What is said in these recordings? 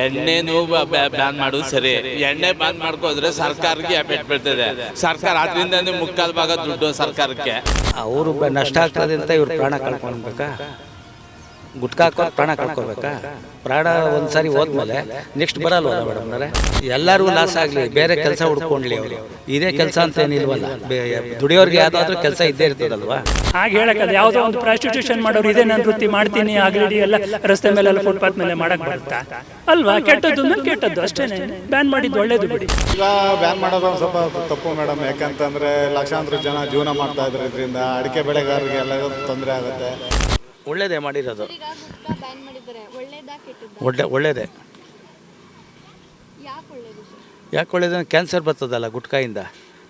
ಎಣ್ಣೆನೂ ban ಮಾಡೋದು ಸರಿ. ಎಣ್ಣೆ ಬ್ಯಾನ್ ಮಾಡ್ಕೋದ್ರೆ ಸರ್ಕಾರಕ್ಕೆ ಎಫೆಕ್ಟ್ ಬೀಳ್ತದೆ. ಸರ್ಕಾರ ಅದರಿಂದನೇ ಮುಕ್ಕಾಲು ಭಾಗ ದುಡ್ಡು ಸರ್ಕಾರಕ್ಕೆ. ಅವರು ನಷ್ಟ ಆಗ್ತದೆ ಅಂತ ಇವ್ರು ಪ್ರಾಣ ಕಳ್ಕೊಳ್ಬೇಕಾ? ಗುಟ್ಕಾ ಹಾಕೋರು ಪ್ರಾಣ ಕಳ್ಕೊಬೇಕಾ? ಪ್ರಾಣ ಒಂದು ಸಾರಿ ಹೋದ್ಮೇಲೆ ನೆಕ್ಸ್ಟ್ ಬರಲ್ವಲ್ಲ ಮೇಡಮ್ನವರೇ? ಎಲ್ಲರಿಗೂ ಲಾಸ್ ಆಗಲಿ, ಬೇರೆ ಕೆಲಸ ಹುಡ್ಕೊಂಡ್ಲಿ ಅವರು. ಇದೇ ಕೆಲಸ ಅಂತ ಏನಿಲ್ವಲ್ಲ, ದುಡಿಯೋರಿಗೆ ಯಾವುದಾದ್ರೂ ಕೆಲಸ ಇದ್ದೇ ಇರ್ತದಲ್ವಾ? ಹಾಗೆ ಹೇಳಕ್ಕಲ್ಲ. ಯಾವುದೋ ಒಂದು ಪ್ರಾಸ್ಟಿಟ್ಯೂಷನ್ ಮಾಡೋರು ಇದೇ ನಾನು ವೃತ್ತಿ ಮಾಡ್ತೀನಿ ಆಗಲಿ ಎಲ್ಲ ರಸ್ತೆ ಮೇಲೆಲ್ಲ ಫುಟ್ಪಾತ್ ಮೇಲೆ ಮಾಡಕ್ಕೆ ಬರುತ್ತಾ ಅಲ್ವಾ? ಕೆಟ್ಟದ್ದು ಮೇಲೆ ಕೆಟ್ಟದ್ದು ಅಷ್ಟೇ. ಬ್ಯಾನ್ ಮಾಡಿದ್ದು ಒಳ್ಳೇದು ಬಿಡಿ. ಈಗ ಬ್ಯಾನ್ ಮಾಡೋದು ಒಂದು ಸ್ವಲ್ಪ ತಪ್ಪು ಮೇಡಮ್. ಯಾಕಂತಂದರೆ ಲಕ್ಷಾಂತರ ಜನ ಜೀವನ ಮಾಡ್ತಾ ಇದ್ರು, ಇದರಿಂದ ಅಡಿಕೆ ಬೆಳೆಗಾರರಿಗೆ ಎಲ್ಲ ತೊಂದರೆ ಆಗುತ್ತೆ. ಒಳ್ಳೇದೇ ಮಾಡಿರೋದು, ಒಳ್ಳೇದೇ. ಯಾಕೆ ಒಳ್ಳೇದು? ಕ್ಯಾನ್ಸರ್ ಬರ್ತದಲ್ಲ ಗುಟ್ಕಾಯಿಂದ.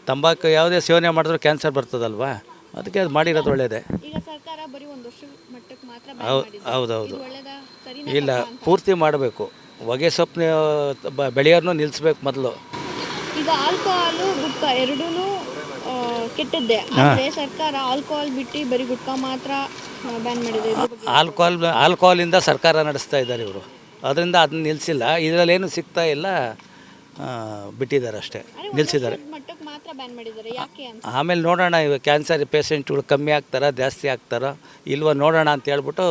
ತಂಬಾಕು ಯಾವುದೇ ಸೇವನೆ ಮಾಡಿದ್ರೂ ಕ್ಯಾನ್ಸರ್ ಬರ್ತದಲ್ವಾ? ಅದಕ್ಕೆ ಅದು ಮಾಡಿರೋದು ಒಳ್ಳೇದೇ. ಹೌದೌದು. ಇಲ್ಲ, ಪೂರ್ತಿ ಮಾಡಬೇಕು. ಹೊಗೆ ಸೊಪ್ಪು ಬೆಳೆಯೋರ್ನು ನಿಲ್ಲಿಸ್ಬೇಕು ಮೊದಲು. ಈಗ ಆಲ್ಕೋಹಾಲು ಗುಟ್ಕಾ ಎರಡೂ ಕೆಟ್ಟದ್ದೇ. ಆದರೆ ಸರ್ಕಾರ ಆಲ್ಕೋಹಾಲ್ ಬಿಟ್ಟು ಬರೀ ಗುಟ್ಕಾ ಮಾತ್ರ ಬ್ಯಾನ್ ಮಾಡಿದೆ. ಆಲ್ಕೋಹಾಲಿಂದ ಸರ್ಕಾರ ನಡೆಸ್ತಾ ಇದ್ದಾರೆ ಇವರು. ಅದರಿಂದ ಅದನ್ನ ನಿಲ್ಲಿಸಿಲ್ಲ. ಇದರಲ್ಲೇನು ಸಿಗ್ತಾ ಇಲ್ಲ, ಬಿಟ್ಟಿದ್ದಾರೆ ಅಷ್ಟೇ, ನಿಲ್ಲಿಸಿದ್ದಾರೆ. ಆಮೇಲೆ ನೋಡೋಣ, ಇವಾಗ ಕ್ಯಾನ್ಸರ್ ಪೇಷೆಂಟ್ಗಳು ಕಮ್ಮಿ ಆಗ್ತಾರ ಜಾಸ್ತಿ ಆಗ್ತಾರೋ ಇಲ್ವ ನೋಡೋಣ ಅಂತ ಹೇಳ್ಬಿಟ್ಟು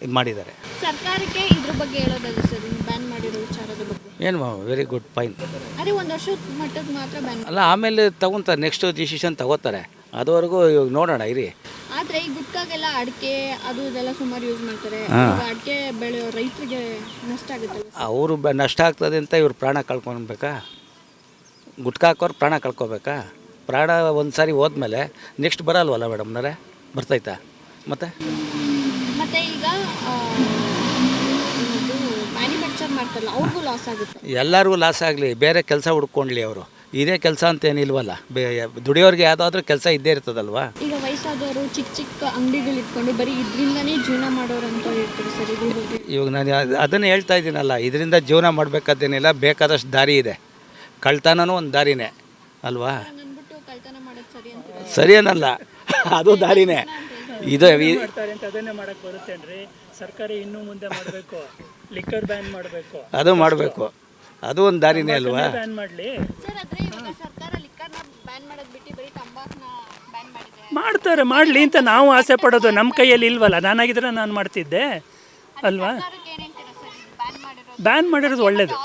ಇದು ಮಾಡಿದ್ದಾರೆ. ಸರ್ಕಾರಕ್ಕೆ ಇದ್ರ ಬಗ್ಗೆ ಹೇಳೋದಾದ್ರೆ ಸರ್, ಬ್ಯಾನ್ ಮಾಡಿರೋ ವಿಚಾರದ ಬಗ್ಗೆ ಏನು ವೆರಿ ಗುಡ್ ಪಾಯಿಂಟ್. ಅದೇ ಒಂದು ವರ್ಷದ ಮಟ್ಟಕ್ಕೆ ಮಾತ್ರ ಬ್ಯಾನ್ ಅಲ್ಲ, ಆಮೇಲೆ ತಗೊತಾರೆ, ನೆಕ್ಸ್ಟ್ ಡಿಸಿಷನ್ ತಗೋತಾರೆ. ಅದುವರೆಗೂ ಇವಾಗ ನೋಡೋಣ ಇರಿ. ಆದರೆ ಈ ಗುಟ್ಕಾಗೆಲ್ಲ ಅಡಿಕೆ ಅದು ಇದೆಲ್ಲ ಸುಮಾರು ಯೂಸ್ ಮಾಡ್ತಾರೆ. ಅಡಿಕೆ ಬೆಳೆಯೋ ರೈತರಿಗೆ ನಷ್ಟ ಆಗುತ್ತಲ್ಲ. ಅವರು ನಷ್ಟ ಆಗ್ತದೆ ಅಂತ ಇವ್ರು ಪ್ರಾಣ ಕಳ್ಕೊಬೇಕಾ? ಗುಟ್ಕಾ ಹಾಕೋರು ಪ್ರಾಣ ಕಳ್ಕೊಬೇಕಾ? ಪ್ರಾಣ ಒಂದು ಸಾರಿ ಹೋದ್ಮೇಲೆ ನೆಕ್ಸ್ಟ್ ಬರಲ್ವಲ್ಲ ಮೇಡಮ್ನವರೇ? ಬರ್ತೈತಾ ಮತ್ತೆ ಈಗ ಮ್ಯಾನುಫ್ಯಾಕ್ಚರ್ ಮಾಡ್ತಾರಲ್ಲ, ಅವ್ರಿಗೂ ಲಾಸ್ ಆಗುತ್ತೆ. ಎಲ್ಲರಿಗೂ ಲಾಸ್ ಆಗಲಿ, ಬೇರೆ ಕೆಲಸ ಹುಡ್ಕೊಂಡ್ಲಿ ಅವರು. ಇದೇ ಕೆಲಸ ಅಂತ ಏನಿಲ್ವಲ್ಲ, ದುಡಿಯೋರಿಗೆ ಯಾವುದಾದ್ರೂ ಕೆಲಸ ಇದ್ದೇ ಇರ್ತದಲ್ವಾ? ಈಗ ವಯಸ್ಸಾದವರು ಚಿಕ್ಕ ಚಿಕ್ಕ ಅಂಗಡಿಗಳು ಇಟ್ಕೊಂಡು ಬರೀ ಇದರಿಂದನೇ ಜೀವನ ಮಾಡೋರು ಅಂತ ಹೇಳ್ತಾರೆ ಸರ್. ಇವಾಗ ನಾನು ಅದನ್ನು ಹೇಳ್ತಾ ಇದ್ದೀನಲ್ಲ, ಇದರಿಂದ ಜೀವನ ಮಾಡಬೇಕಾದೇನಿಲ್ಲ, ಬೇಕಾದಷ್ಟು ದಾರಿ ಇದೆ. ಕಳ್ತನೂ ಒಂದು ದಾರಿನೇ ಅಲ್ವಾ? ಸರಿ ಏನಲ್ಲ, ಅದು ದಾರಿನೇ. ಇದು ಅದನ್ನೇ ಮಾಡಕ್ಕೆ ಬರುತ್ತೇನ್ರಿ? ಸರ್ಕಾರ ಇನ್ನೂ ಮುಂದೆ ಮಾಡಬೇಕು, ಲಿಕ್ಕರ್ ಬ್ಯಾನ್ ಮಾಡಬೇಕು, ಅದು ಮಾಡಬೇಕು. ಅದು ಒಂದು ದಾರಿನೇ ಅಲ್ವಾ? ಬ್ಯಾನ್ ಮಾಡಲಿ ಮಾಡ್ತಾರೆ, ಮಾಡಲಿ ಅಂತ ನಾವು ಆಸೆ ಪಡೋದು. ನಮ್ಮ ಕೈಯಲ್ಲಿ ಇಲ್ವಲ್ಲ. ನಾನಾಗಿದ್ರೆ ನಾನು ಮಾಡ್ತಿದ್ದೆ ಅಲ್ವಾ? ಬ್ಯಾನ್ ಮಾಡಿರೋದು ಒಳ್ಳೆಯದು,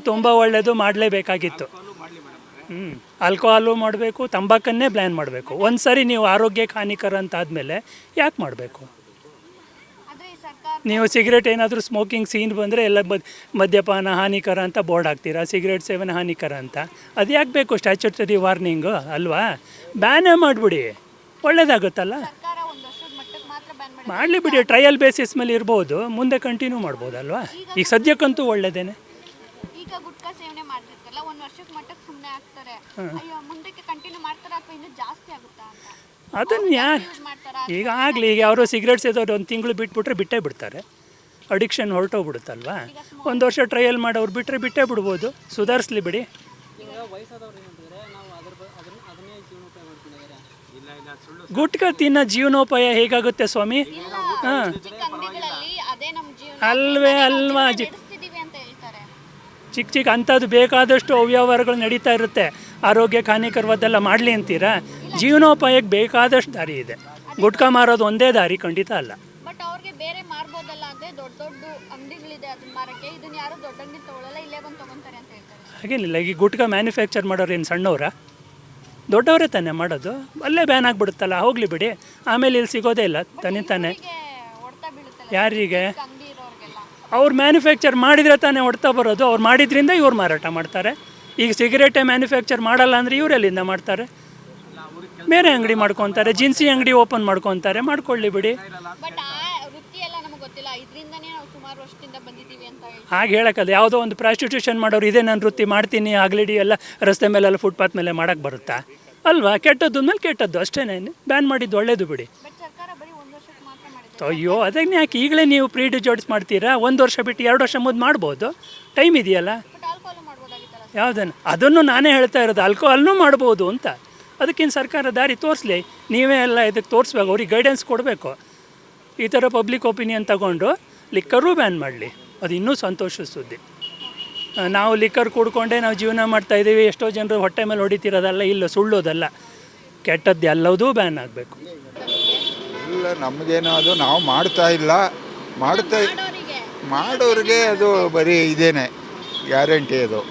ತುಂಬ ಒಳ್ಳೆಯದು. ಮಾಡಲೇಬೇಕಾಗಿತ್ತು. ಆಲ್ಕೋಹಾಲು ಮಾಡಬೇಕು, ತಂಬಾಕನ್ನೇ ಬ್ಯಾನ್ ಮಾಡಬೇಕು. ಒಂದು ಸರಿ ನೀವು ಆರೋಗ್ಯಕ್ಕೆ ಹಾನಿಕರ ಅಂತ ಆದಮೇಲೆ ಯಾಕೆ ಮಾಡಬೇಕು? ನೀವು ಸಿಗರೇಟ್ ಏನಾದರೂ ಸ್ಮೋಕಿಂಗ್ ಸೀನ್ ಬಂದರೆ ಎಲ್ಲ ಮದ್ಯಪಾನ ಹಾನಿಕರ ಅಂತ ಬೋರ್ಡ್ ಹಾಕ್ತೀರಾ, ಸಿಗರೇಟ್ ಸೇವನೆ ಹಾನಿಕರ ಅಂತ. ಅದು ಯಾಕೆ ಬೇಕು ಸ್ಟ್ಯಾಚ್ಯುಟರಿ ವಾರ್ನಿಂಗು ಅಲ್ವಾ? ಬ್ಯಾನೇ ಮಾಡಿಬಿಡಿ, ಒಳ್ಳೇದಾಗುತ್ತಲ್ಲ. ಮಾಡಲಿ ಬಿಡಿ, ಟ್ರಯಲ್ ಬೇಸಿಸ್ ಮೇಲೆ ಇರ್ಬೋದು, ಮುಂದೆ ಕಂಟಿನ್ಯೂ ಮಾಡ್ಬೋದಲ್ವಾ? ಈಗ ಸದ್ಯಕ್ಕಂತೂ ಒಳ್ಳೇದೇನೆ. ಅದನ್ನು ಯಾರು ಈಗ ಆಗಲಿ, ಈಗ ಅವರು ಸಿಗರೇಟ್ ಸೇದೋರು ಒಂದು ತಿಂಗಳು ಬಿಟ್ಬಿಟ್ರೆ ಬಿಟ್ಟೇ ಬಿಡ್ತಾರೆ. ಅಡಿಕ್ಷನ್ ಹೊರಟೋಗ್ಬಿಡುತ್ತಲ್ವಾ? ಒಂದು ವರ್ಷ ಟ್ರಯಲ್ ಮಾಡೋರು ಬಿಟ್ಟೇ ಬಿಡ್ಬೋದು. ಸುಧಾರಿಸ್ಲಿ ಬಿಡಿ. ಗುಟ್ಕಾ ತಿನ್ನೋ ಜೀವನೋಪಾಯ ಹೇಗಾಗುತ್ತೆ ಸ್ವಾಮಿ? ಹಾಂ ಅಲ್ವಾ? ಚಿಕ್ಕ ಅಂಥದ್ದು ಬೇಕಾದಷ್ಟು ಅವ್ಯವಹಾರಗಳು ನಡೀತಾ ಇರುತ್ತೆ. ಆರೋಗ್ಯಕ್ಕೆ ಹಾನಿಕರವಾದೆಲ್ಲ ಮಾಡಲಿ ಅಂತೀರಾ? ಜೀವನೋಪಾಯಕ್ಕೆ ಬೇಕಾದಷ್ಟು ದಾರಿ ಇದೆ. ಗುಟ್ಕಾ ಮಾರೋದು ಒಂದೇ ದಾರಿ ಖಂಡಿತ ಅಲ್ಲ. ಹಾಗೇನಿಲ್ಲ. ಈಗ ಗುಟ್ಕಾ ಮ್ಯಾನುಫ್ಯಾಕ್ಚರ್ ಮಾಡೋರು ಏನು ಸಣ್ಣವರ? ದೊಡ್ಡವರೇ ತಾನೇ ಮಾಡೋದು. ಅಲ್ಲೇ ಬ್ಯಾನ್ ಆಗಿಬಿಡುತ್ತಲ್ಲ, ಹೋಗಲಿ ಬಿಡಿ. ಆಮೇಲೆ ಇಲ್ಲಿ ಸಿಗೋದೇ ಇಲ್ಲ ತಾನೇ. ಯಾರಿಗೆ? ಅವ್ರು ಮ್ಯಾನುಫ್ಯಾಕ್ಚರ್ ಮಾಡಿದರೆ ತಾನೇ ಹೊಡ್ತಾ ಬರೋದು. ಅವ್ರು ಮಾಡಿದ್ರಿಂದ ಇವ್ರು ಮಾರಾಟ ಮಾಡ್ತಾರೆ. ಈಗ ಸಿಗರೇಟೇ ಮ್ಯಾನುಫ್ಯಾಕ್ಚರ್ ಮಾಡಲ್ಲ ಅಂದರೆ ಇವರೆಲ್ಲಿಂದ ಮಾಡ್ತಾರೆ? ಬೇರೆ ಅಂಗಡಿ ಮಾಡ್ಕೊತಾರೆ, ಜಿನ್ಸಿ ಅಂಗಡಿ ಓಪನ್ ಮಾಡ್ಕೊತಾರೆ. ಮಾಡ್ಕೊಳ್ಳಿ ಬಿಡಿ. ಹಾಗೆ ಹೇಳಕ್ಕಲ್ಲ. ಯಾವುದೋ ಒಂದು ಪ್ರಾಸ್ಟಿಟ್ಯೂಷನ್ ಮಾಡೋರು ಇದೇ ನಾನು ವೃತ್ತಿ ಮಾಡ್ತೀನಿ ಆಗಲಿ ಎಲ್ಲ ರಸ್ತೆ ಮೇಲೆಲ್ಲ ಫುಟ್ಪಾತ್ ಮೇಲೆ ಮಾಡೋಕ್ಕೆ ಬರುತ್ತಾ ಅಲ್ವಾ? ಕೆಟ್ಟದ್ದು ಮೇಲೆ ಕೆಟ್ಟದ್ದು ಅಷ್ಟೇ. ಬ್ಯಾನ್ ಮಾಡಿದ್ದು ಒಳ್ಳೇದು ಬಿಡಿ. ಅಯ್ಯೋ, ಅದಕ್ಕೆ ಯಾಕೆ ಈಗಲೇ ನೀವು ಪ್ರೀಡಿಜೋಡ್ಸ್ ಮಾಡ್ತೀರಾ? 1 ವರ್ಷ ಬಿಟ್ಟು 2 ವರ್ಷ ಮುಂದೆ ಮಾಡ್ಬೋದು, ಟೈಮ್ ಇದೆಯಲ್ಲ. ಯಾವುದನ್ನು? ಅದನ್ನು ನಾನೇ ಹೇಳ್ತಾ ಇರೋದು, ಆಲ್ಕೋಹಾಲ್ನೂ ಮಾಡ್ಬೋದು ಅಂತ. ಅದಕ್ಕಿಂತ ಸರ್ಕಾರ ದಾರಿ ತೋರಿಸ್ಲಿ. ನೀವೇ ಎಲ್ಲ ಇದಕ್ಕೆ ತೋರಿಸ್ಬೇಕು, ಅವ್ರಿಗೆ ಗೈಡೆನ್ಸ್ ಕೊಡಬೇಕು. ಈ ಥರ ಪಬ್ಲಿಕ್ ಒಪಿನಿಯನ್ ತಗೊಂಡು ಲಿಕ್ಕರೂ ಬ್ಯಾನ್ ಮಾಡಲಿ. ಅದು ಇನ್ನೂ ಸಂತೋಷದ ಸುದ್ದಿ. ನಾವು ಲಿಕ್ಕರ್ ಕುಡ್ಕೊಂಡೇ ನಾವು ಜೀವನ ಮಾಡ್ತಾಯಿದ್ದೀವಿ, ಎಷ್ಟೋ ಜನರು ಹೊಟ್ಟೆ ಮೇಲೆ ಹೊಡಿತಿರೋದಲ್ಲ, ಇಲ್ಲ ಸುಳ್ಳೋದಲ್ಲ, ಕೆಟ್ಟದ್ದು ಎಲ್ಲದೂ ಬ್ಯಾನ್ ಆಗಬೇಕು. ಇಲ್ಲ ನಮಗೇನೋ ಅದು ನಾವು ಮಾಡ್ತಾ ಇಲ್ಲ, ಮಾಡೋರಿಗೆ ಅದು ಬರೀ ಇದೇನೆ ಗ್ಯಾರಂಟಿ. ಅದು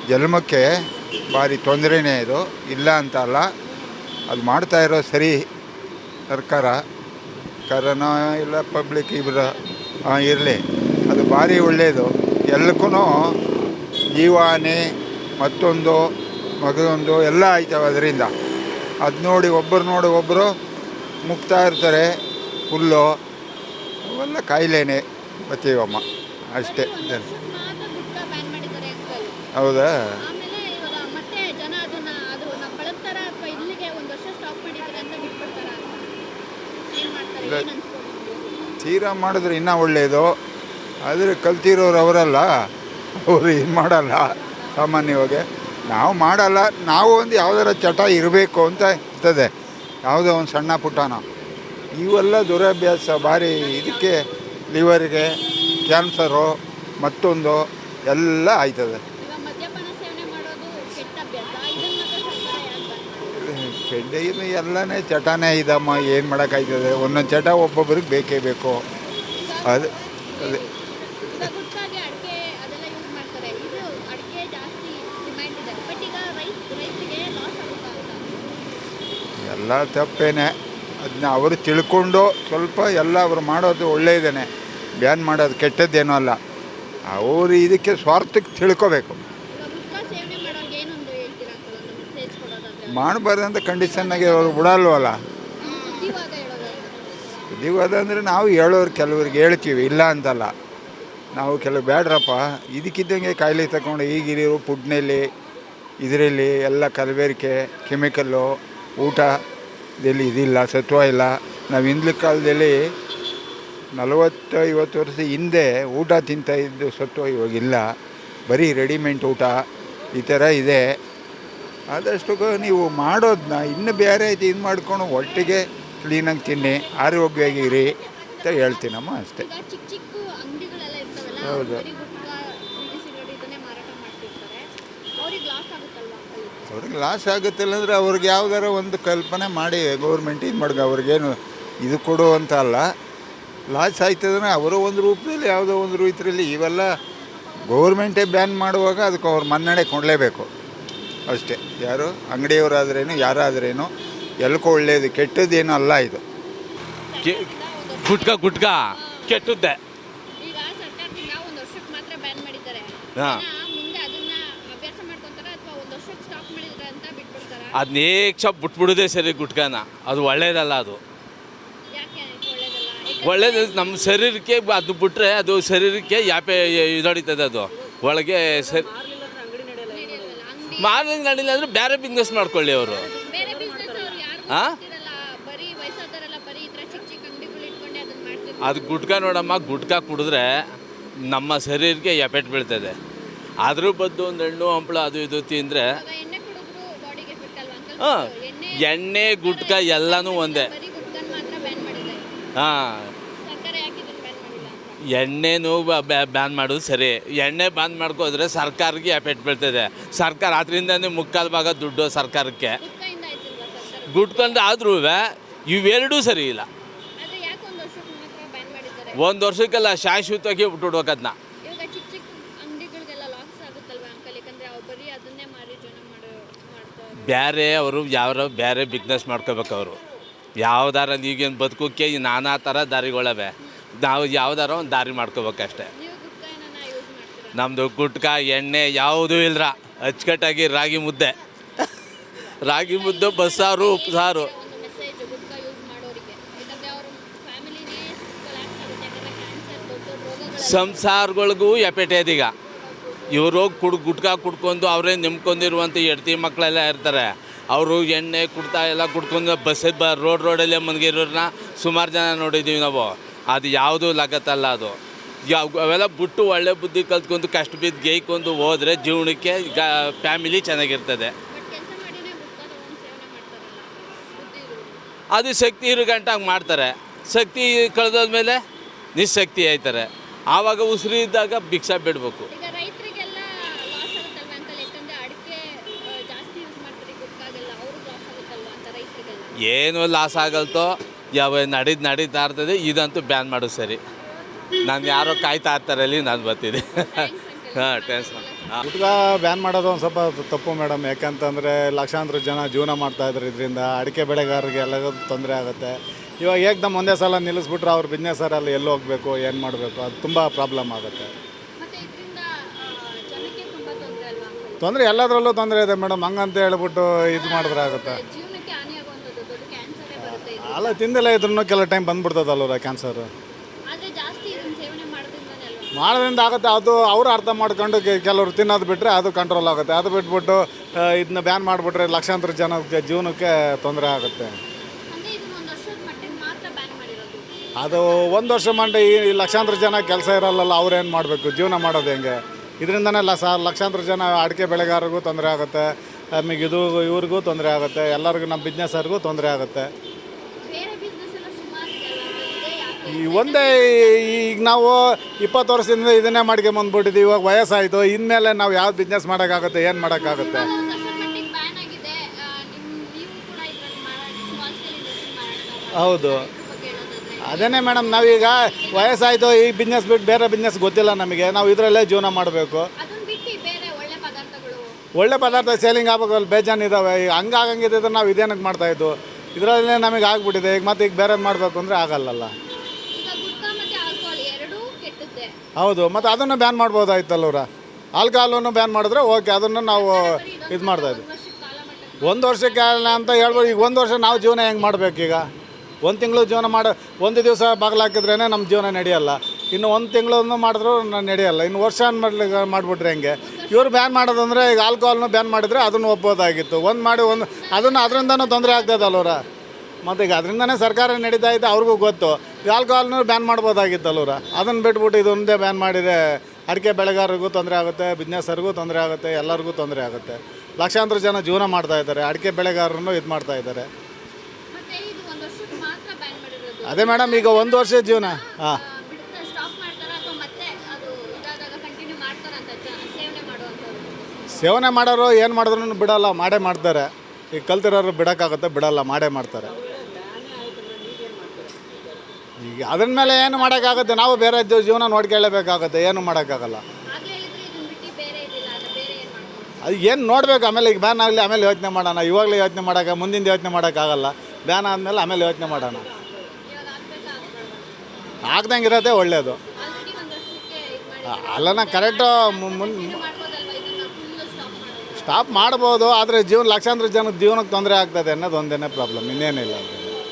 ಜನ್ಮಕ್ಕೆ ಭಾರಿ ತೊಂದರೆನೇ ಇದು, ಇಲ್ಲ ಅಂತ ಅಲ್ಲ. ಅದು ಮಾಡ್ತಾ ಇರೋ ಸರಿ ಸರ್ಕಾರನೋ ಇಲ್ಲ ಪಬ್ಲಿಕ್ ಇಬ್ಬರು ಇರಲಿ, ಅದು ಭಾರಿ ಒಳ್ಳೆಯದು. ಎಲ್ಲಕ್ಕೂ ಜೀವಾನೆ ಮತ್ತೊಂದು ಮಗದೊಂದು ಎಲ್ಲ ಆಯ್ತವೆ ಅದರಿಂದ. ಅದು ನೋಡಿ ಒಬ್ಬರು ಮುಗ್ತಾ ಇರ್ತಾರೆ ಫುಲ್ಲು, ಅವೆಲ್ಲ ಕಾಯಿಲೆನೇ ಬರ್ತೀವಮ್ಮ ಅಷ್ಟೇ. ಹೌದಾ? ತೀರಾ ಮಾಡಿದ್ರೆ ಇನ್ನೂ ಒಳ್ಳೆಯದು. ಆದರೆ ಕಲ್ತಿರೋರು ಅವರಲ್ಲ, ಅವರು ಇದು ಮಾಡಲ್ಲ ಸಾಮಾನ್ಯವಾಗಿ. ನಾವು ಮಾಡಲ್ಲ, ನಾವು ಒಂದು ಯಾವುದಾರ ಚಟ ಇರಬೇಕು ಅಂತ ಇರ್ತದೆ, ಯಾವುದೋ ಒಂದು ಸಣ್ಣ ಪುಟ್ಟನೋ. ಇವೆಲ್ಲ ದುರಭ್ಯಾಸ ಭಾರಿ, ಇದಕ್ಕೆ ಲಿವರ್ಗೆ ಕ್ಯಾನ್ಸರು ಮತ್ತೊಂದು ಎಲ್ಲ ಆಯ್ತದೆ. ಇದು ಎಲ್ಲನೇ ಚಟನೇ ಇದಮ್ಮ, ಏನು ಮಾಡೋಕ್ಕಾಯ್ತದೆ. ಒಂದೊಂದು ಚಟ ಒಬ್ಬೊಬ್ರಿಗೆ ಬೇಕೇ ಬೇಕು. ಅದು ಅದೇ ಎಲ್ಲ ತಪ್ಪೇನೆ. ಅದನ್ನ ಅವರು ತಿಳ್ಕೊಂಡು ಸ್ವಲ್ಪ ಎಲ್ಲ ಅವರು ಮಾಡೋದು ಒಳ್ಳೆಯದೇನೆ, ಬ್ಯಾನ್ ಮಾಡೋದು ಕೆಟ್ಟದ್ದೇನೂ ಅಲ್ಲ. ಅವರು ಇದಕ್ಕೆ ಸ್ವಾರ್ಥಕ್ಕೆ ತಿಳ್ಕೋಬೇಕು. ಮಾಡಬಾರ್ದಂತ ಕಂಡೀಷನ್ನಾಗೆ ಅವ್ರು ಬಿಡಲ್ವಲ್ಲ. ಬುದ್ಧಿವಾದ ಅಂದರೆ ನಾವು ಹೇಳೋರು ಕೆಲವ್ರಿಗೆ ಹೇಳ್ತೀವಿ, ಇಲ್ಲ ಅಂತಲ್ಲ. ನಾವು ಕೆಲವು ಬೇಡ್ರಪ್ಪ ಇದಕ್ಕಿದ್ದಂಗೆ ಕಾಯಿಲೆ ತಗೊಂಡು ಈಗಿರೋ ಫುಡ್ನಲ್ಲಿ ಇದರಲ್ಲಿ ಎಲ್ಲ ಕಲಬೆರಕೆ ಕೆಮಿಕಲ್ಲು, ಊಟದಲ್ಲಿ ಇದಿಲ್ಲ, ಸತ್ವ ಇಲ್ಲ. ನಾವು ಹಿಂದಿನ ಕಾಲದಲ್ಲಿ 40-50 ವರ್ಷ ಹಿಂದೆ ಊಟ ತಿಂತಾಯಿದ್ದು ಸತ್ವ ಇವಾಗಿಲ್ಲ, ಬರೀ ರೆಡಿಮೇಡ್ ಊಟ ಈ ಥರ ಇದೆ. ಆದಷ್ಟು ನೀವು ಮಾಡೋದನ್ನ ಇನ್ನು ಬೇರೆ ಇದು ಮಾಡ್ಕೊಂಡು ಒಟ್ಟಿಗೆ ಕ್ಲೀನಾಗಿ ತಿನ್ನಿ, ಆರೋಗ್ಯವಾಗಿರಿ ಅಂತ ಹೇಳ್ತೀನಮ್ಮ ಅಷ್ಟೇ. ಹೌದು, ಅವ್ರಿಗೆ ಲಾಸ್ ಆಗುತ್ತಿಲ್ಲ ಅಂದರೆ ಅವ್ರಿಗೆ ಯಾವ್ದಾರ ಒಂದು ಕಲ್ಪನೆ ಮಾಡಿ ಗೌರ್ಮೆಂಟ್ ಇದು ಮಾಡ್ಗೆ. ಅವ್ರಿಗೇನು ಇದು ಕೊಡು ಅಂತ ಅಲ್ಲ, ಲಾಸ್ ಆಯ್ತದ್ರೆ ಅವರು ಒಂದು ರೂಪದಲ್ಲಿ ಯಾವುದೋ ಒಂದು ರೀತಿಯಲ್ಲಿ ಇವೆಲ್ಲ ಗೌರ್ಮೆಂಟೇ ಬ್ಯಾನ್ ಮಾಡುವಾಗ ಅದಕ್ಕೆ ಅವ್ರು ಮನ್ನಣೆ ಕೊಡಲೇಬೇಕು ಅಷ್ಟೇ. ಯಾರು ಅಂಗಡಿಯವರಾದ್ರೇನು ಯಾರಾದ್ರೇನು ಎಲ್ಲಕ್ಕೂ ಒಳ್ಳೆಯದು, ಕೆಟ್ಟದ್ದೇನು ಅಲ್ಲ ಇದು. ಗುಟ್ಕಾ ಕೆಟ್ಟದ್ದೆ. ಅದು ನೇಕ್ಷ ಬಿಟ್ಬಿಡೋದೇ ಸರಿ ಗುಟ್ಕಾನ. ಅದು ಒಳ್ಳೇದಲ್ಲ, ಅದು ಒಳ್ಳೇದು ನಮ್ಮ ಶರೀರಕ್ಕೆ. ಅದು ಬಿಟ್ಟರೆ ಅದು ಶರೀರಕ್ಕೆ ಯಾಪೆ ಇದೊಡಿತದೆ. ಅದು ಒಳಗೆ ಸರಿ ಮಾರ್ಲಿಂಗ್ ನಡಿಲ್ಲ ಅಂದರೆ ಬೇರೆ ಬಿಸ್ನೆಸ್ ಮಾಡ್ಕೊಳ್ಳಿ ಅವರು. ಹಾಂ, ಅದು ಗುಟ್ಕಾ ನೋಡಮ್ಮ, ಗುಟ್ಕಾ ಕುಡಿದ್ರೆ ನಮ್ಮ ಶರೀರಕ್ಕೆ ಎಫೆಕ್ಟ್ ಬೀಳ್ತದೆ. ಅದ್ರ ಬದ್ದು ಒಂದು ಹಣ್ಣು ಹಂಪಳ ಅದು ಇದು ತಿಂದರೆ ಹಾಂ, ಎಣ್ಣೆ ಗುಟ್ಕಾ ಎಲ್ಲನೂ ಒಂದೇ. ಹಾಂ, ಎಣ್ಣೆನೂ ಬ್ಯಾನ್ ಮಾಡೋದು ಸರಿ. ಎಣ್ಣೆ ಬ್ಯಾನ್ ಮಾಡ್ಕೋದ್ರೆ ಸರ್ಕಾರಕ್ಕೆ ಎಫೆಕ್ಟ್ ಬೀಳ್ತದೆ. ಸರ್ಕಾರ ಅದರಿಂದನೇ ಮುಕ್ಕಾಲು ಭಾಗ ದುಡ್ಡು ಸರ್ಕಾರಕ್ಕೆ. ಗುಟ್ಕೊಂಡು ಆದ್ರೂ ಇವೆರಡೂ ಸರಿ ಇಲ್ಲ. ಒಂದು ವರ್ಷಕ್ಕೆಲ್ಲ ಶಾಶ್ವತವಾಗಿ ಬಿಟ್ಬಿಡ್ಬೇಕು ಅದನ್ನ. ಬೇರೆ ಅವರು ಬೇರೆ ಬಿಸ್ನೆಸ್ ಮಾಡ್ಕೋಬೇಕು. ಅವರು ಯಾವ್ದಾರ ಈಗೇನು ಬದುಕೋಕ್ಕೆ ನಾನಾ ಥರ ದಾರಿಗಳವೆ. ನಾವು ಯಾವ್ದಾರ ಒಂದು ದಾರಿ ಮಾಡ್ಕೋಬೇಕಷ್ಟೆ. ನಮ್ಮದು ಗುಟ್ಕಾ ಎಣ್ಣೆ ಯಾವುದೂ ಇಲ್ರ. ಅಚ್ಚುಕಟ್ಟಾಗಿ ರಾಗಿ ಮುದ್ದೆ ಬಸ್ಸಾರು ಉಪ್ಪು ಸಾರು. ಸಂಸಾರಗಳಿಗೂ ಎಫೆಕ್ಟ್ ಇದೀಗ. ಇವರು ಗುಟ್ಕಾ ಕುಡ್ಕೊಂಡು ಅವರೇ ನೆಮ್ಕೊಂಡಿರುವಂಥ ಹೆಂಡ್ತಿ ಮಕ್ಕಳೆಲ್ಲ ಇರ್ತಾರೆ. ಅವರು ಎಣ್ಣೆ ಕುಡ್ತಾ ಎಲ್ಲ ಕುಡ್ಕೊಂಡು ರೋಡಲ್ಲೇ ಮನ್ಗಿರೋರನ್ನ ಸುಮಾರು ಜನ ನೋಡಿದ್ದೀವಿ ನಾವು. ಅದು ಯಾವುದೂ ಲಗತ್ತಲ್ಲ. ಅದು ಅವೆಲ್ಲ ಬಿಟ್ಟು ಒಳ್ಳೆ ಬುದ್ಧಿ ಕಲ್ತ್ಕೊಂಡು ಕಷ್ಟ ಬಿದ್ದು ಗೇಯ್ಕೊಂಡು ಹೋದರೆ ಜೀವನಕ್ಕೆ ಫ್ಯಾಮಿಲಿ ಚೆನ್ನಾಗಿರ್ತದೆ. ಅದು ಶಕ್ತಿ ಇರೋ ಗಂಟೆ ಹಂಗೆ ಮಾಡ್ತಾರೆ. ಶಕ್ತಿ ಕಳೆದೋದ್ಮೇಲೆ ನಿಶಕ್ತಿ ಆಯ್ತಾರೆ. ಆವಾಗ ಉಸಿರು ಇದ್ದಾಗ ಭಿಕ್ಷಾ ಬಿಡಬೇಕು. ಈಗ ರೈತರಿಗೆಲ್ಲ ಲಾಸ್ ಆಗುತ್ತಲ್ವ ಅಂಕಲ್, ಯಾಕಂದ್ರೆ ಅಡಿಕೆ ಜಾಸ್ತಿ ಯೂಸ್ ಮಾಡ್ತಾರೆ ಗುಟ್ಕಾಗೆಲ್ಲ, ಅವ್ರಿಗೆ ಲಾಸ್ ಆಗುತ್ತಲ್ವ ಅಂತ ರೈತರಿಗೆಲ್ಲ. ಏನು ಲಾಸ್ ಆಗಲ್ತೋ ಯಾವ ನಡೀತಾ ಇರ್ತದೆ. ಇದಂತೂ ಬ್ಯಾನ್ ಮಾಡೋದು ಸರಿ. ನಾನು ಯಾರೋ ಕಾಯ್ತಾ ಇರ್ತಾರಲ್ಲಿ ನಾನು ಬರ್ತೀನಿ. ಹಾಂ ಥ್ಯಾಂಕ್ಸ್. ಗುಟ್ಕಾ ಬ್ಯಾನ್ ಮಾಡೋದು ಒಂದು ಸ್ವಲ್ಪ ತಪ್ಪು ಮೇಡಮ್. ಯಾಕಂತಂದರೆ ಲಕ್ಷಾಂತರ ಜನ ಜೀವನ ಮಾಡ್ತಾಯಿದ್ರು ಇದರಿಂದ. ಅಡಿಕೆ ಬೆಳೆಗಾರರಿಗೆ ಎಲ್ಲ ತೊಂದರೆ ಆಗುತ್ತೆ. ಇವಾಗ ಏಕದಮ್ ಒಂದೇ ಸಲ ನಿಲ್ಲಿಸ್ಬಿಟ್ರೆ ಅವ್ರ ಬಿಸ್ನೆಸ್ಸರಲ್ಲಿ ಎಲ್ಲಿ ಹೋಗಬೇಕು, ಏನು ಮಾಡಬೇಕು, ಅದು ತುಂಬ ಪ್ರಾಬ್ಲಮ್ ಆಗುತ್ತೆ. ಮತ್ತೆ ಇದರಿಂದ ಜನಕ್ಕೆ ತುಂಬ ತೊಂದರೆ ಅಲ್ವಾ ಅಂಕಲ್? ತೊಂದರೆ ಎಲ್ಲದರಲ್ಲೂ ತೊಂದರೆ ಇದೆ ಮೇಡಮ್. ಹಂಗಂತ ಹೇಳ್ಬಿಟ್ಟು ಇದು ಮಾಡಿದ್ರೆ ಆಗುತ್ತೆ. ಜೀವನಕ್ಕೆ ಹಾನಿ ಆಗುವಂಥದ್ದು, ದೊಡ್ಡ ಕ್ಯಾನ್ಸರೇ ಬರುತ್ತೆ ಇದು. ಅಲ್ಲ, ತಿಂದೆಲ್ಲ ಇದ್ರೂ ಕೆಲವು ಟೈಮ್ ಬಂದ್ಬಿಡ್ತದಲ್ವ ಕ್ಯಾನ್ಸರು. ಆದರೆ ಜಾಸ್ತಿ ಇದನ್ನ ಸೇವನೆ ಮಾಡೋದ್ರಿಂದನೇ ಅಲ್ವಾ? ಮಾಡೋದ್ರಿಂದ ಆಗುತ್ತೆ. ಅದು ಅವರು ಅರ್ಥ ಮಾಡ್ಕೊಂಡು ಕೆಲವರು ತಿನ್ನೋದು ಬಿಟ್ಟರೆ ಅದು ಕಂಟ್ರೋಲ್ ಆಗುತ್ತೆ. ಅದು ಬಿಟ್ಬಿಟ್ಟು ಇದನ್ನ ಬ್ಯಾನ್ ಮಾಡಿಬಿಟ್ರೆ ಲಕ್ಷಾಂತರ ಜನಕ್ಕೆ ಜೀವನಕ್ಕೆ ತೊಂದರೆ ಆಗುತ್ತೆ. ಅಂದರೆ ಇದನ್ನ ಒಂದು ವರ್ಷದ ಮಟ್ಟಿಗೆ ಮಾತ್ರ ಬ್ಯಾನ್ ಮಾಡಿರೋದು. ಅದು ಒಂದು ವರ್ಷ ಮಾಡಿ ಈ ಲಕ್ಷಾಂತರ ಜನ ಕೆಲಸ ಇರಲ್ಲ, ಅವ್ರೇನು ಮಾಡಬೇಕು, ಜೀವನ ಮಾಡೋದು ಹೆಂಗೆ? ಇದರಿಂದನೇ ಲಕ್ಷಾಂತರ ಜನ ಅಡಿಕೆ ಬೆಳೆಗಾರರಿಗೂ ತೊಂದರೆ ಆಗುತ್ತೆ, ಆಮೇಲೆ ಇವ್ರಿಗೂ ತೊಂದರೆ ಆಗುತ್ತೆ, ಎಲ್ಲರಿಗೂ ನಮ್ಮ ಬಿಸ್ನೆಸ್ಸವ್ರಿಗೂ ತೊಂದರೆ ಆಗುತ್ತೆ. ಬೇರೆ ಬಿಸ್ನೆಸ್ ಎಲ್ಲ ಸುಮಾರು ಇದೆ ಯಾಕೆ? ಈ ಒಂದೇ ಈಗ ನಾವು 20 ವರ್ಷದಿಂದ ಇದನ್ನೇ ಮಾಡ್ಕೊಂಬಂದ್ಬಿಟ್ಟಿದ್ದೀವಿ. ಇವಾಗ ವಯಸ್ಸಾಯಿತು, ಇನ್ಮೇಲೆ ನಾವು ಯಾವ್ದು ಬಿಸ್ನೆಸ್ ಮಾಡೋಕ್ಕಾಗುತ್ತೆ, ಏನು ಮಾಡೋಕ್ಕಾಗುತ್ತೆ? ಒಂದು ವರ್ಷದ ಮಟ್ಟಿಗೆ ಬ್ಯಾನ್ ಆಗಿದೆ. ನೀವು ಕೂಡ ಇದರಲ್ಲಿ ಸ್ಮಾಲ್ ಸ್ಕೇಲ್ ಇಂಡಸ್ಟ್ರಿ ಮಾಡ್ತಾರೆ. ಹೌದು, ಬಗ್ಗೆ ಹೇಳೋದಾದ್ರೆ ಅದೇನೇ ಮೇಡಮ್. ನಾವೀಗ ವಯಸ್ಸಾಯಿತು, ಈ ಬಿಸ್ನೆಸ್ ಬಿಟ್ಟು ಬೇರೆ ಬಿಸ್ನೆಸ್ ಗೊತ್ತಿಲ್ಲ ನಮಗೆ. ನಾವು ಇದರಲ್ಲೇ ಜೀವನ ಮಾಡಬೇಕು. ಅದನ್ನ ಬಿಟ್ಟು ಬೇರೆ ಒಳ್ಳೆ ಪದಾರ್ಥಗಳು, ಒಳ್ಳೆ ಪದಾರ್ಥ ಸೇಲಿಂಗ್ ಆಗಬೇಕು, ಬೇಜಾನ್ ಇದ್ದಾವೆ. ಈಗ ಹಂಗಾಗಂಗಿದ್ರೆ ನಾವು ಇದೇನಕ್ಕೆ ಮಾಡ್ತಾಯಿದ್ದು? ಇದರಲ್ಲೇ ನಮಗೆ ಆಗ್ಬಿಟ್ಟಿದೆ. ಈಗ ಮತ್ತೆ ಈಗ ಬೇರೆ ಮಾಡಬೇಕು ಅಂದರೆ ಆಗಲ್ಲಲ್ಲ. ಈಗ ಗುಟ್ಕಾ ಮತ್ತೆ ಆಲ್ಕೋಹಾಲ್ ಎರಡೂ ಕೆಟ್ಟದ್ದೇ. ಹೌದು, ಮತ್ತು ಅದನ್ನು ಬ್ಯಾನ್ ಮಾಡ್ಬೋದಾಯ್ತಲ್ಲವ್ರ. ಆಲ್ಕೋಹಾಲನ್ನು ಬ್ಯಾನ್ ಮಾಡಿದ್ರೆ ಓಕೆ, ಅದನ್ನು ನಾವು ಇದು ಮಾಡ್ತಾಯಿದ್ವಿ. ಒಂದು ವರ್ಷದ ಕಾಲ ಮಟ್ಟ ಒಂದು ವರ್ಷಕ್ಕೆ ಅಂತ ಹೇಳ್ಬೋದು. ಈಗ ಒಂದು ವರ್ಷ ನಾವು ಜೀವನ ಹೆಂಗೆ ಮಾಡಬೇಕೀಗ? ಒಂದು ತಿಂಗಳು ಜೀವನ ಒಂದು ದಿವಸ ಬಾಗಿಲಾಕಿದ್ರೇ ನಮ್ಮ ಜೀವನ ನಡೆಯಲ್ಲ. ಇನ್ನು ಒಂದು ತಿಂಗಳನ್ನು ಮಾಡಿದ್ರೂ ನಡೆಯಲ್ಲ. ಇನ್ನು ವರ್ಷ ಮಾಡಿಬಿಟ್ರೆ ಹೆಂಗೆ? ಇವ್ರು ಬ್ಯಾನ್ ಮಾಡೋದಂದರೆ ಈಗ ಆಲ್ಕೋಹಾಲ್ನು ಬ್ಯಾನ್ ಮಾಡಿದರೆ ಅದನ್ನು ಒಪ್ಬೋದಾಗಿತ್ತು. ಅದರಿಂದನೂ ತೊಂದರೆ ಆಗ್ತದಲ್ಲವ್ರ. ಮತ್ತು ಈಗ ಅದರಿಂದನೇ ಸರ್ಕಾರ ನಡೀತಾ ಇತ್ತು, ಅವ್ರಿಗೂ ಗೊತ್ತು. ಈ ಆಲ್ಕೋಹಾಲ್ನು ಬ್ಯಾನ್ ಮಾಡ್ಬೋದಾಗಿತ್ತಲ್ಲವ್ರ. ಅದನ್ನು ಬಿಟ್ಬಿಟ್ಟು ಇದೊಂದೇ ಬ್ಯಾನ್ ಮಾಡಿದರೆ ಅಡಿಕೆ ಬೆಳೆಗಾರರಿಗೂ ತೊಂದರೆ ಆಗುತ್ತೆ, ಬಿಸ್ನೆಸ್ಸರಿಗೂ ತೊಂದರೆ ಆಗುತ್ತೆ, ಎಲ್ಲರಿಗೂ ತೊಂದರೆ ಆಗುತ್ತೆ. ಲಕ್ಷಾಂತರ ಜನ ಜೀವನ ಮಾಡ್ತಾಯಿದ್ದಾರೆ, ಅಡಿಕೆ ಬೆಳೆಗಾರರನ್ನು ಇದು ಮಾಡ್ತಾಯಿದ್ದಾರೆ. ಮತ್ತೆ ಇದು ಒಂದು ವರ್ಷಕ್ಕೆ ಮಾತ್ರ ಬ್ಯಾನ್ ಮಾಡಿರೋದು. ಅದೇ ಮೇಡಮ್, ಈಗ ಒಂದು ವರ್ಷ ಜೀವನ. ಹಾಂ, ಬಿಡ್ತಾ ಸ್ಟಾಪ್ ಮಾಡ್ತಾರ ಅಥವಾ ಮತ್ತೆ ಅದು ಇದಾದಾಗ ಕಂಟಿನ್ಯೂ ಮಾಡ್ತಾರಂತ ಸೇವನೆ ಮಾಡುವಂಥವ್ರು? ಸೇವನೆ ಮಾಡೋರು ಏನು ಮಾಡಿದ್ರು ಬಿಡಲ್ಲ, ಮಾಡೇ ಮಾಡ್ತಾರೆ. ಈಗ ಕಲ್ತಿರೋರು ಬಿಡೋಕ್ಕಾಗುತ್ತೆ? ಬಿಡಲ್ಲ, ಮಾಡೇ ಮಾಡ್ತಾರೆ. ಈಗ ಅದ್ರ ಮೇಲೆ ಏನು ಮಾಡೋಕ್ಕಾಗುತ್ತೆ? ನಾವು ಬೇರೆ ಜೀವನ ನೋಡ್ಕೊಳ್ಳೇಬೇಕಾಗುತ್ತೆ, ಏನು ಮಾಡೋಕ್ಕಾಗಲ್ಲ. ಆಗ್ಲೇ ಹೇಳಿದ್ರೆ ಇದನ್ನ ಬಿಟ್ಟು ಬೇರೆ ಇದಿಲ್ಲ, ಅದು ಬೇರೆ ಏನು ಮಾಡ್ಬೋದು? ಅದು ಏನು ನೋಡಬೇಕು. ಆಮೇಲೆ ಈಗ ಬ್ಯಾನ್ ಆಗಲಿ, ಆಮೇಲೆ ಯೋಚನೆ ಮಾಡೋಣ. ಇವಾಗಲೇ ಯೋಚನೆ ಮಾಡೋಕೆ, ಮುಂದಿನ ಯೋಚನೆ ಮಾಡೋಕ್ಕಾಗಲ್ಲ. ಬ್ಯಾನ್ ಆದಮೇಲೆ ಆಮೇಲೆ ಯೋಚನೆ ಮಾಡೋಣ. ಇವಾಗ ಆಗ್ಬೇಕಾ ಆಗ್ಬಾರ್ದು? ಆಗ್ದಂಗೆ ಇರೋದೇ ಒಳ್ಳೆಯದು. ಆಲ್ರೆಡಿ ಒಂದು ವರ್ಷಕ್ಕೆ ಇದು ಮಾಡಿ ಅಲ್ಲನ ಕರೆಕ್ಟು ಮಾಡ್ಬೋದಲ್ವಾ ಇದನ್ನ ಫುಲ್ ಸ್ಟಾಪ್ ಮಾಡೋದು? ಸ್ಟಾಪ್ ಮಾಡ್ಬೋದು, ಆದರೆ ಲಕ್ಷಾಂತರ ಜನಕ್ಕೆ ಜೀವನಕ್ಕೆ ತೊಂದರೆ ಆಗ್ತದೆ ಅನ್ನೋದು ಒಂದೇ ಪ್ರಾಬ್ಲಮ್, ಇನ್ನೇನಿಲ್ಲ.